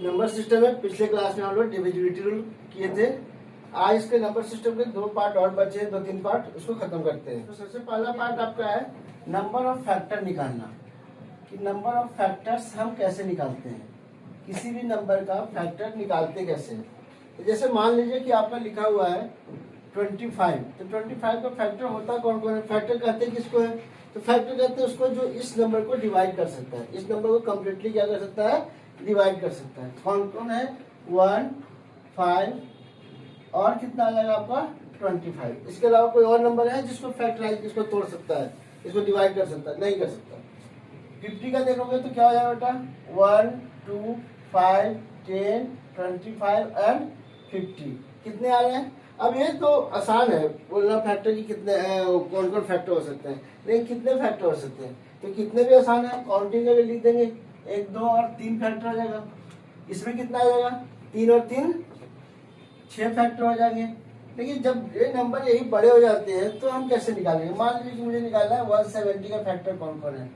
Number system में पिछले class में हम लोग डिविजिबिलिटी रूल किए थे। आज इसके नंबर सिस्टम के 2 पार्ट और बचे हैं, 2-3 पार्ट, उसको खत्म करते हैं। तो सबसे पहला पार्ट आपका है नंबर ऑफ फैक्टर निकालना, कि नंबर ऑफ फैक्टर्स हम कैसे निकालते हैं, किसी भी नंबर का फैक्टर निकालते कैसे। तो जैसे मान लीजिए कि आपका लिखा हुआ है 25, तो 25 का फैक्टर होता कौन कौन है? फैक्टर कहते हैं किसको है? तो फैक्टर कहते हैं उसको जो इस नंबर को डिवाइड कर सकता है, इस नंबर को कम्प्लीटली क्या कर सकता है? डिवाइड कर सकता है। कौन कौन है? 1, 5 और कितना आ जाएगा आपका 25। इसके अलावा कोई और नंबर है जिसको फैक्टराइज, इसको तोड़ सकता है, इसको डिवाइड कर सकता है? नहीं कर सकता। 50 का देखोगे तो क्या हो जाएगा बेटा? 1, 2, 5, 10, 25 एंड 50। कितने आ रहे हैं? अब ये तो आसान है बोलना फैक्टर की कितने कौन कौन फैक्टर हो सकते हैं, लेकिन कितने फैक्टर हो सकते हैं तो कितने भी आसान है। काउंटिंग करके लिख देंगे, 1, 2 और 3 फैक्टर आ जाएगा। इसमें कितना आ जाएगा? 3 और 3 6 फैक्टर हो जाएंगे। लेकिन जब ये नंबर यही बड़े हो जाते हैं तो हम कैसे निकालेंगे? मान लीजिए कि मुझे निकालना है 170 का फैक्टर कौन कौन है,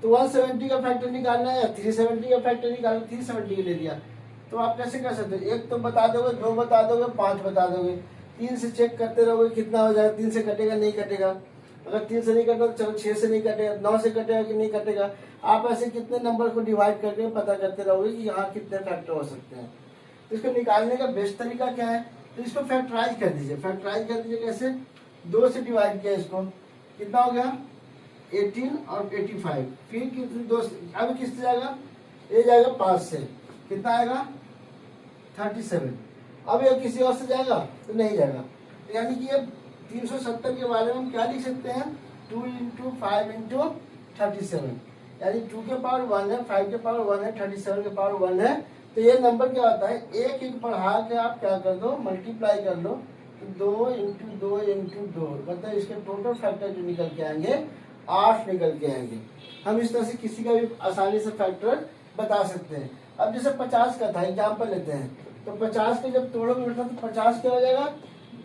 तो 170 का फैक्टर निकालना है या 370 का फैक्टर निकालना, 370 ले लिया। तो आप कैसे कर सकते हो? 1 तो बता दोगे, 2 बता दोगे, 5 बता दोगे, 3 से चेक करते रहोगे कितना हो जाएगा। 3 से कटेगा नहीं कटेगा, अगर 3 से नहीं कटेगा तो चलो 6 से नहीं कटेगा, 9 से कटेगा कि नहीं कटेगा। आप ऐसे कितने नंबर को डिवाइड करके पता करते रहोगे कि यहाँ कितने फैक्टर हो सकते हैं। तो इसको निकालने का बेस्ट तरीका क्या है? तो इसको फैक्टराइज कर दीजिए। फैक्टराइज कर दीजिए कैसे? 2 से डिवाइड किया इसको, कितना हो गया? 18 और 85। फिर कितने 2 अब किससे जाएगा? ये जाएगा 5 से, कितना आएगा? 37। अब ये किसी और से जाएगा तो नहीं जाएगा। तो यानी कि ये 370 के बारे में हम क्या लिख सकते हैं? 2 × 5 × 37, यानी 2 के पावर 1 है, 5 के पावर 1 है, 37 के पावर 1 है। तो ये नंबर क्या होता है? एक एक बढ़ा के आप क्या कर दो? मल्टीप्लाई कर लो। तो 2 × 2 × 2, मतलब इसके टोटल फैक्टर जो निकल के आएंगे 8 निकल के आएंगे। हम इस तरह से किसी का भी आसानी से फैक्टर बता सकते हैं। अब जैसे 50 का था, एग्जाम्पल लेते हैं, तो 50 के जब तोड़ोगे बेटा तो 50 क्या हो जाएगा?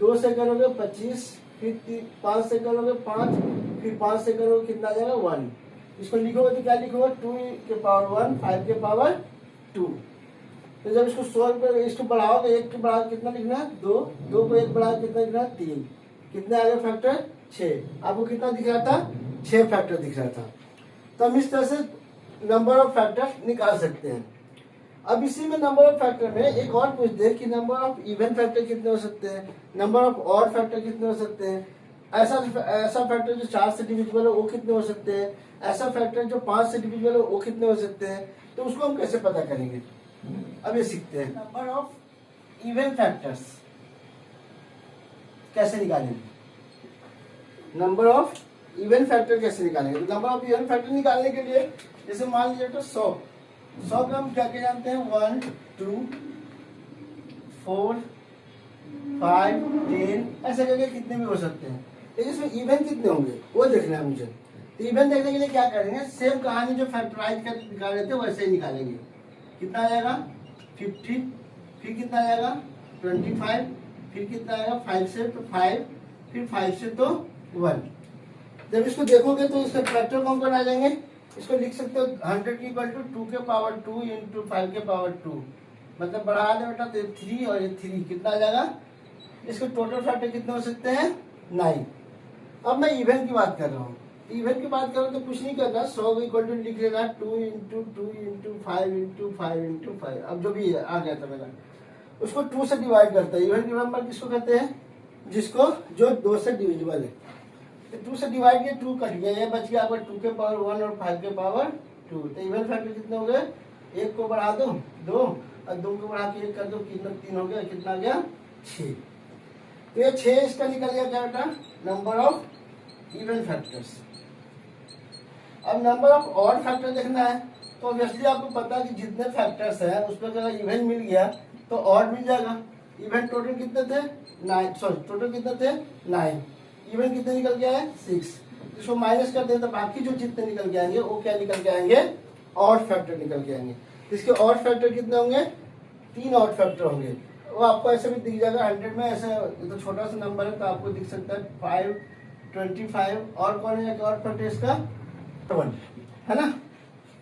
2 से करोगे 25, फिर 5 से करोगे 5, फिर 5 से करोगे कितना आ जाएगा? 1। इसको लिखोगे तो क्या लिखोगे? 2 के पावर 1, 5 के पावर 2। तो जब इसको 100 पे इसको बढ़ाओगे, 1 के बढ़ा कितना लिखना है? 2, 2 को 1 बढ़ा कितना लिखना है? 3। कितने आ गए फैक्टर? 6। आपको कितना दिख रहा था? 6 फैक्टर दिख रहा था। तो हम इस तरह से नंबर ऑफ फैक्टर निकाल सकते हैं। अब इसी में नंबर ऑफ फैक्टर में एक और पूछते हैं कि नंबर ऑफ इवन फैक्टर कितने हो सकते हैं, नंबर ऑफ ऑड फैक्टर कितने हो सकते हैं। ऐसा फैक्टर जो 4 से डिविजिबल हो वो कितने हो सकते हैं, ऐसा फैक्टर जो 5 से डिविजिबल हो वो कितने हो सकते हैं। तो उसको हम कैसे पता करेंगे, अब ये सीखते हैं। नंबर ऑफ इवन फैक्टर्स कैसे निकालेंगे, नंबर ऑफ इवन फैक्टर कैसे निकालेंगे। तो नंबर ऑफ इवन फैक्टर निकालने के लिए जैसे मान लीजिए तो 100 का हम क्या क्या जानते हैं? 1, 2, 4, 5, 10, ऐसे करके कितने भी हो सकते हैं। लेकिन इसमें इवन कितने होंगे वो देखना है मुझे। तो इवन देखने के लिए क्या करेंगे? सेम कहानी जो फैक्टराइज कर निकाल रहे थे वैसे ही निकालेंगे। कितना आ जाएगा? 50, फिर कितना आ जाएगा? 25, फिर कितना आएगा? 5 से तो 5, फिर 5 से तो 1। जब इसको देखोगे तो इसके फैक्टर कौन कौन आ जाएंगे? इसको लिख सकते हो 100 = 2 के पावर 2 × 5 के पावर 2, मतलब बढ़ा दे बेटा तो 3 और ये 3 कितना आ जाएगा? इसके टोटल फैक्टर कितने हो सकते हैं? 9। अब मैं इवन की बात कर रहा हूँ। इवन की बात करूँ तो कुछ नहीं करना, 100 को लिख लेना 2 × 2 × 5 × 5 × 5। अब जो भी आ गया था मेरा, उसको 2 से डिवाइड करता है। इवन नंबर किसको कहते हैं? जिसको जो 2 से डिविजिबल है। 2 से डिवाइड किया, 2 कट गया, ये बच गया आपका 2 के पावर 1 और 5 के पावर 2। तो इवन फैक्टर कितने हो गए? 1 को बढ़ा दो 2 और 2 को बढ़ा के 1 कर दो, कितना 3 हो गया, कितना आ गया? 6। तो ये 6 इसका निकल गया क्या बेटा? Number of even factors. अब नंबर ऑफ ऑड फैक्टर देखना है तो ऑब्वियसली आपको पता है कि जितने फैक्टर्स हैं उसमें अगर इवन मिल गया तो ऑड मिल जाएगा। इवन टोटल कितने थे? 9, सॉरी टोटल कितने थे? 9। इवन कितने निकल के आए? 6। इसको माइनस कर दें तो बाकी जो जितने निकल के आएंगे वो क्या निकल के आएंगे? ऑड फैक्टर निकल के आएंगे। इसके ऑड फैक्टर कितने होंगे? 3 ऑड फैक्टर होंगे। वो आपको ऐसे भी दिख जाएगा 100 में, ऐसे तो छोटा सा नंबर है तो आपको दिख सकता है 5, 25 और कौन है ऑड फैक्टर इसका? 1 है ना।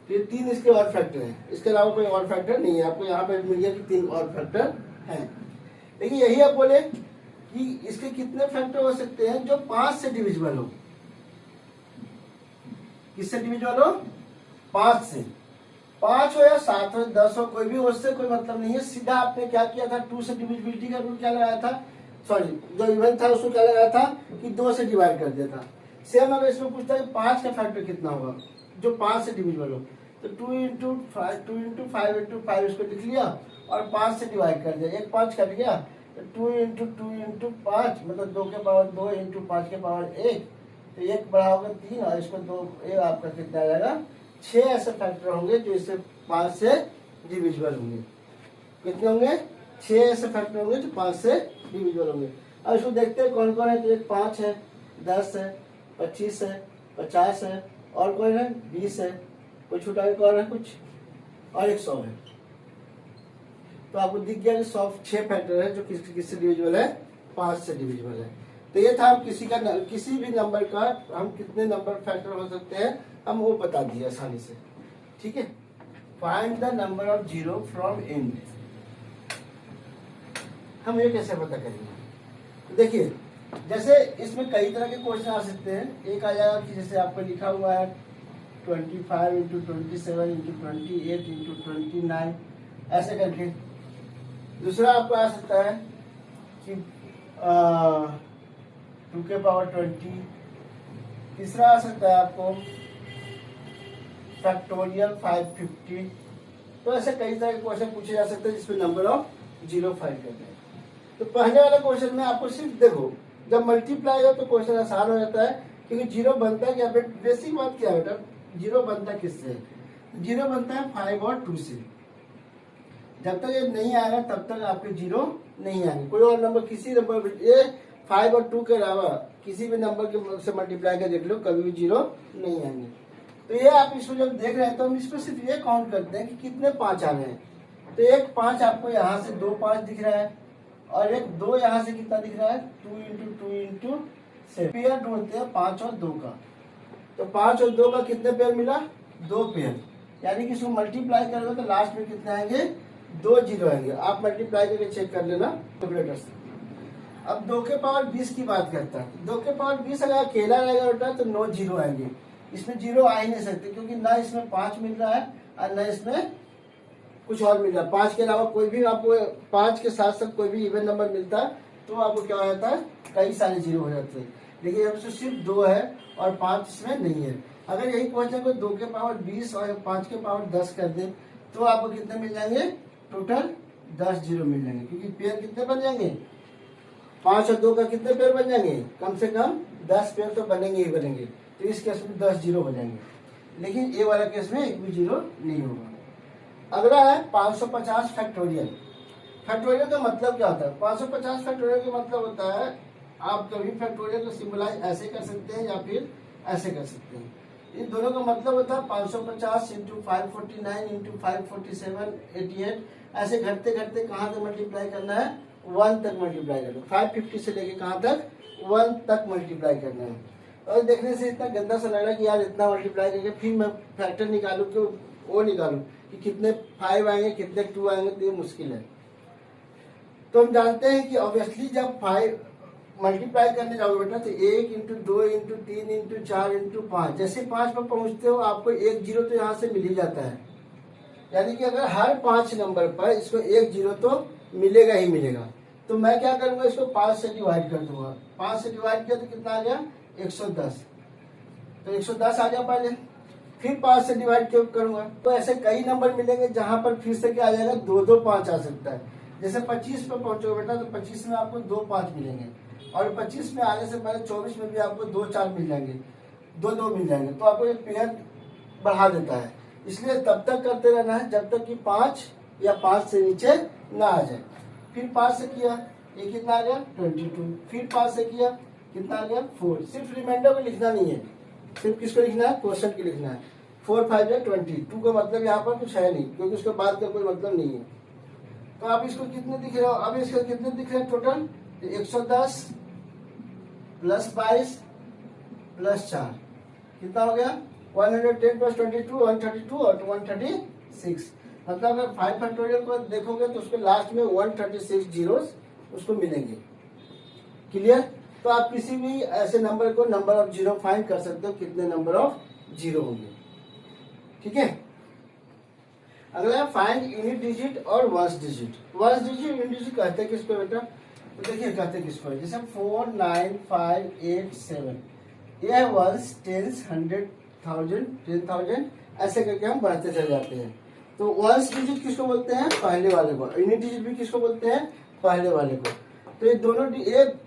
तो ये 3 इसके और फैक्टर हैं, इसके अलावा कोई और फैक्टर नहीं है। आपको यहाँ पे मिल गया कि 3 और फैक्टर हैं। लेकिन यही आप बोले कि इसके कितने फैक्टर हो सकते हैं जो 5 से डिविजिबल हो। किससे डिविजिबल हो? 5 से। 5 हो या 7 हो 10 हो, कोई भी हो, उससे कोई मतलब नहीं है। सीधा आपने क्या किया था, 2 से डिविजिबिलिटी का रूल क्या लगाया था, सॉरी जो इवन था उसको क्या लगाया था कि 2 से डिवाइड कर दिया था। सेम अगर इसमें पूछता है 5 का फैक्टर कितना होगा जो 5 से डिविजिबल हो, तो 2 इंटू 5 इंटू 5 इसको लिख लिया और 5 से डिवाइड कर दिया, एक 5 कट गया, तो 2 इंटू 5 मतलब 2 के पावर 2 इंटू 5 के पावर 1, तो 1 बढ़ा होगा 3 और इसको 2, ये आपका कितना आ जाएगा 6 ऐसे फैक्टर होंगे जो इससे 5 से डिविजिबल होंगे। कितने होंगे? 6 ऐसे फैक्टर होंगे जो 5 से डिविजिबल होंगे। अब इसको देखते हैं कौन कौन है। तो एक 5 है, 10 है, 25 है, 50 है, और कौन है 20 है, कोई छुटा एक और है कुछ, और एक 100 है। तो आपको दिख गया कि 100 6 फैक्टर है जो किससे डिविजिबल है, 5 से डिविजिबल है। तो ये था किसी भी नंबर का हम कितने नंबर फैक्टर हो सकते हैं हम वो बता दिए आसानी से। ठीक है, find the number of zero from and. हम ये कैसे पता करेंगे? देखिए जैसे इसमें कई तरह के क्वेश्चन आ सकते हैं। एक आ जाएगा कि जैसे आपको लिखा हुआ है 25 इंटू 27 इंटू 28 इंटू 29 ऐसे करके। दूसरा आपको आ सकता है कि 2 के पावर 20। तीसरा आ सकता है आपको फैक्टोरियल 550। तो ऐसे कई तरह के क्वेश्चन पूछे जा सकते हैं जिसमें नंबर ऑफ जीरो फाइंड करना है। तो पहले वाले क्वेश्चन में आपको सिर्फ देखो, जब मल्टीप्लाई हो तो क्वेश्चन आसान हो जाता है, क्योंकि जीरो बनता है क्या? बेसिक बात क्या है बेटा, जीरो बनता है किससे? जीरो बनता है 5 और 2 से। जब तक ये नहीं आएगा तब तक आपके जीरो नहीं आएंगे। कोई और नंबर, किसी नंबर, ये 5 और 2 के अलावा किसी भी नंबर के से मल्टीप्लाई कर देख लो, कभी भी जीरो नहीं आएंगे। तो ये आप इसको जब देख रहे हैं तो हम इसमें सिर्फ ये काउंट करते हैं कि कितने 5 आ रहे हैं। तो एक 5 आपको यहाँ से 2 5 दिख रहा है, और एक 2 यहाँ से कितना दिख रहा है 2 इंटू 7 पेयर ढूंढते हैं 5 और 2 का। तो 5 और 2 का कितने पेयर मिला? 2 पेयर। यानी कि इसको मल्टीप्लाई करोगे तो लास्ट में कितने आएंगे? 2 जीरो आएंगे। आप मल्टीप्लाई करके चेक कर लेना कैलकुलेटर से। अब 2 के पावर 20 की बात करता है। 2 के पावर 20 अगर अकेला रहेगा बेटा तो 9 जीरो आएंगे। इसमें जीरो आ ही नहीं सकते, क्योंकि ना इसमें 5 मिल रहा है और ना इसमें कुछ और मिल रहा है। 5 के अलावा कोई भी आपको, 5 के साथ साथ कोई भी इवन नंबर मिलता है तो आपको क्या हो जाता है, कई सारे जीरो हो जाते हैं। लेकिन अब तो सिर्फ 2 है और 5 इसमें नहीं है। अगर यही क्वेश्चन को 2 के पावर 20 और 5 के पावर 10 कर दे तो आपको कितने मिल जाएंगे? टोटल 10 जीरो मिल जाएंगे, क्योंकि पेयर कितने बन जाएंगे? 5 और 2 का कितने पेयर बन जाएंगे? कम से कम 10 पेयर तो बनेंगे ही बनेंगे। तो इस केस में 10 जीरो हो जाएंगे। लेकिन ये वाला केस में एक भी जीरो नहीं होगा। अगला है 550 फैक्टोरियल। फैक्टोरियल का मतलब क्या होता है? 550 फैक्टोरियल का मतलब होता है, आप कभी फैक्टोरियल को सिंबलाइज ऐसे कर सकते हैं या फिर ऐसे कर सकते हैं। इन दोनों का मतलब होता है 550 इंटू 549 इंटू 547 88। ऐसे घटते घटते कहाँ तक मल्टीप्लाई करना है? 1 तक मल्टीप्लाई करना है। 550 से लेके कहाँ तक? 1 तक मल्टीप्लाई करना है। और देखने से इतना गंदा सा लग रहा है कि यार इतना मल्टीप्लाई करके फिर मैं फैक्टर निकालूं, क्यों वो निकालूं कि कितने 5 आएंगे कितने 2 आएंगे, तो ये मुश्किल है। तो हम जानते हैं कि ऑब्वियसली जब 5 मल्टीप्लाई करने जाओगे बेटा तो 1 इंटू 2 इंटू 3 इंटू 4 इंटू 5, जैसे 5 पर पहुंचते हो आपको एक जीरो तो यहाँ से मिल ही जाता है। यानी कि अगर हर 5 नंबर पर इसको एक जीरो तो मिलेगा ही मिलेगा। तो मैं क्या करूंगा, इसको 5 से डिवाइड कर दूंगा। 5 से डिवाइड किया तो कितना आ गया? 110। तो 110 आ गया पहले, फिर 5 से डिवाइड क्यों करूंगा? तो ऐसे कई नंबर मिलेंगे जहां पर फिर से क्या आ जाएगा? 2 2 5 आ सकता है। जैसे 25 पर पहुंचोगे बेटा तो 25 में आपको 2 5 मिलेंगे, और 25 में आने से पहले 24 में भी आपको 2 4 मिल जाएंगे, 2 2 मिल जाएंगे। तो आपको एक पेयर बढ़ा देता है। इसलिए तब तक करते रहना है जब तक कि 5 या 5 से नीचे ना आ जाए। फिर 5 से किया, ये कितना आ गया? 22। फिर 5 से किया, कितना आ गया? 4। सिर्फ रिमाइंडर को लिखना नहीं है, सिर्फ किसको लिखना है? क्वेश्चन की लिखना है। 4 5 या 20। 2 का मतलब यहाँ पर कुछ है नहीं, क्योंकि उसके बाद का कोई मतलब नहीं है। तो आप इसको कितने दिख रहे हो? अब इसको कितने दिख रहे हैं टोटल? 110 प्लस 22 प्लस 4 कितना हो गया? 110 प्लस 22 132 और 136। मतलब अगर 5 फैक्टोरियल को देखोगे तो उसके लास्ट में 136 जीरोस उसको मिलेंगे। क्लियर? तो आप किसी भी ऐसे नंबर को नंबर ऑफ जीरो फाइंड कर सकते हो, कितने नंबर ऑफ जीरो होंगे। ठीक है, अगला फाइंड यूनिट डिजिट और ones digit. Ones digit unit digit कहते हैं किसको बेटा? तो देखिए कहते हैं किसको, जैसे 4 9 5 8 7 ये है वंस, टेंस, 100 1000 10,000 ऐसे करके हम बढ़ते चले जाते हैं। तो वंस डिजिट किसको बोलते हैं? पहले वाले को। यूनिट डिजिट भी किसको बोलते हैं? पहले वाले को। तो ये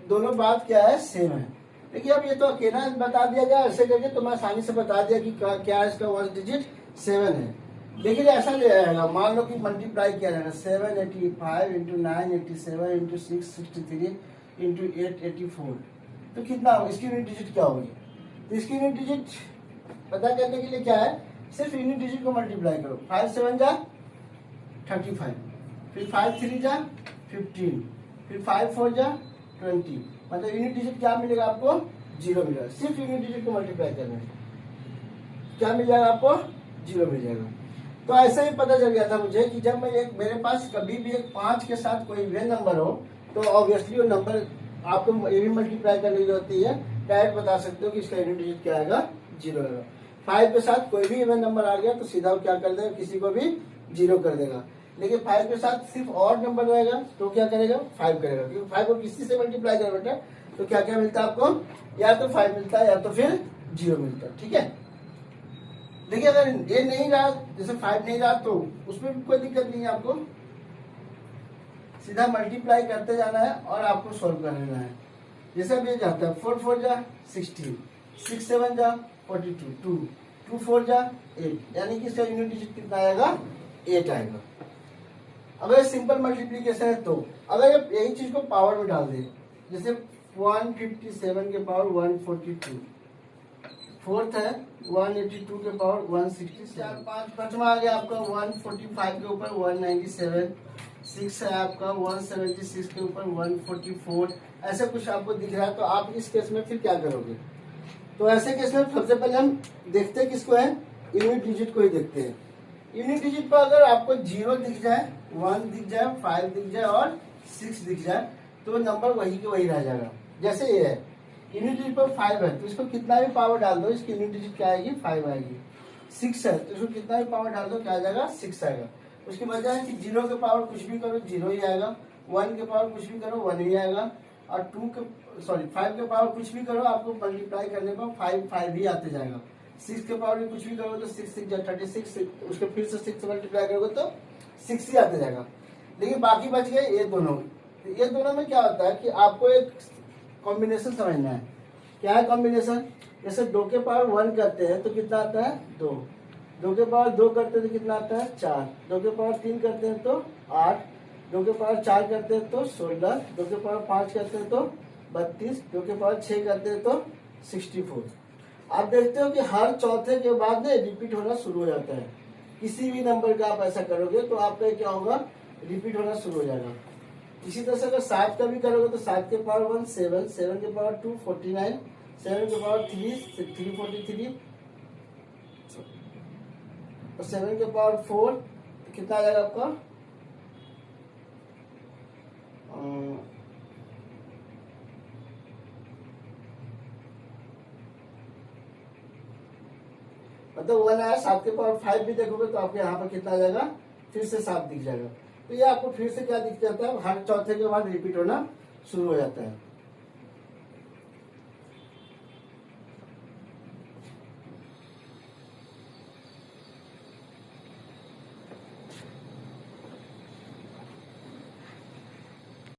दोनों बात क्या है? सेम है। देखिए अब ये तो अकेला बता दिया गया ऐसे करके, तो मैं आसानी से बता दिया कि क्या है इसका वंस डिजिट 7 है। देखिए ऐसा ले आएगा, मान लो कि मल्टीप्लाई किया जाएगा 785 इंटू 987 इंटू 663 इंटू 884, तो कितना होगा? इसकी यूनिट डिजिट क्या होगी? तो इसकी यूनिट डिजिट पता करने के लिए क्या है, सिर्फ यूनिट डिजिट को मल्टीप्लाई करो। 5 7 जा 35, फिर 5 3 जा 15, फिर 5 4 जा 20, मतलब यूनिट डिजिट क्या मिलेगा आपको? 0 मिलेगा। सिर्फ यूनिट डिजिट को मल्टीप्लाई करना है, क्या मिल जाएगा आपको? 0 मिल जाएगा। तो ऐसे ही पता चल गया था मुझे कि जब मैं मेरे पास कभी भी एक 5 के साथ कोई इवन नंबर हो तो ऑब्वियसली वो नंबर आपको ये भी मल्टीप्लाई करने की जरूरत है, डायरेक्ट बता सकते हो कि इसका यूनिट डिजिट क्या आएगा? 0 आएगा। 5 के साथ कोई भी इवन नंबर आ गया तो सीधा क्या कर देगा? किसी को भी 0 कर देगा। लेकिन 5 के साथ सिर्फ ऑड नंबर रहेगा तो क्या करेगा? 5 करेगा, क्योंकि 5 को किसी से मल्टीप्लाई करेगा बेटा, तो क्या क्या मिलता है आपको? या तो 5 मिलता है या तो फिर 0 मिलता है। ठीक है, देखिए अगर ये नहीं रहा, जैसे 5 नहीं रहा तो उसमें भी कोई दिक्कत नहीं है, आपको सीधा मल्टीप्लाई करते जाना है और आपको सोल्व कर लेना है। जैसे अब ये जाता है 4 4 जा 16, 6 7 जा 42, 2 4 जा 8, यानी कि इसका यूनिट डिजिट कितना आएगा? 8 आएगा। अगर सिंपल मल्टीप्लीकेशन है तो अगर यही चीज को पावर में डाल दे, जैसे 157 के पावर 142, फोर्थ है 182 के पावर 167, पांचवा आ गया आपका 145 के ऊपर 197, 6 है आपका 176 के ऊपर 144, ऐसे कुछ आपको दिख रहा है। तो आप इस केस में फिर क्या करोगे? तो ऐसे केस में सबसे पहले हम देखते हैं किसको है? यूनिट डिजिट को ही देखते हैं। यूनिट डिजिट पर अगर आपको 0 दिख जाए, 1 दिख जाए, 5 दिख जाए और 6 दिख जाए तो नंबर वही के वही रह जाएगा। जैसे ये है यूनिट डिजिट पर 5 है तो इसको कितना भी पावर डाल दो, इसकी यूनिट डिजिट क्या आएगी? 5 आएगी। 6 है तो इसको कितना भी पावर डाल दो क्या आ जाएगा? 6 आएगा। उसकी वजह है कि 0 के पावर कुछ भी करो 0 ही आएगा, 1 के पावर कुछ भी करो 1 ही आएगा, और 5 के पावर कुछ भी करो आपको मल्टीप्लाई करने पर 5 ही आते जाएगा। 6 के पावर में कुछ भी करोगे तो 6 6 36, उसके फिर से 6 से मल्टीप्लाई करोगे तो 6 ही आते जाएगा। लेकिन बाकी बच गए ये दोनों। ये दोनों में क्या होता है कि आपको एक कॉम्बिनेशन समझना है। क्या है कॉम्बिनेशन? जैसे 2 के पावर 1 करते हैं तो कितना आता है? 2। 2 के पावर 2 करते हैं तो कितना आता है? 4। 2 के पावर 3 करते हैं तो 8। 2 के पावर 4 करते हैं तो 16। 2 के पावर 5 करते हैं तो 32। 2 के पावर 6 करते हैं तो 64। आप देखते हो कि हर चौथे के बाद में रिपीट होना शुरू हो जाता है। किसी भी नंबर का आप ऐसा करोगे तो आपका क्या होगा? रिपीट होना शुरू हो जाएगा। इसी तरह से अगर 7 का भी करोगे तो 7 के पावर 1 7, 7 के पावर 2 49, 7 के पावर 3 343 और 7 के पावर 4 कितना आ जाएगा आपका? मतलब 1 आया। 7 के पावर 5 भी देखोगे तो आपके यहाँ पर कितना आ जाएगा? फिर से 7 दिख जाएगा। तो ये आपको फिर से क्या दिख जाता है? हर चौथे के बाद रिपीट होना शुरू हो जाता है।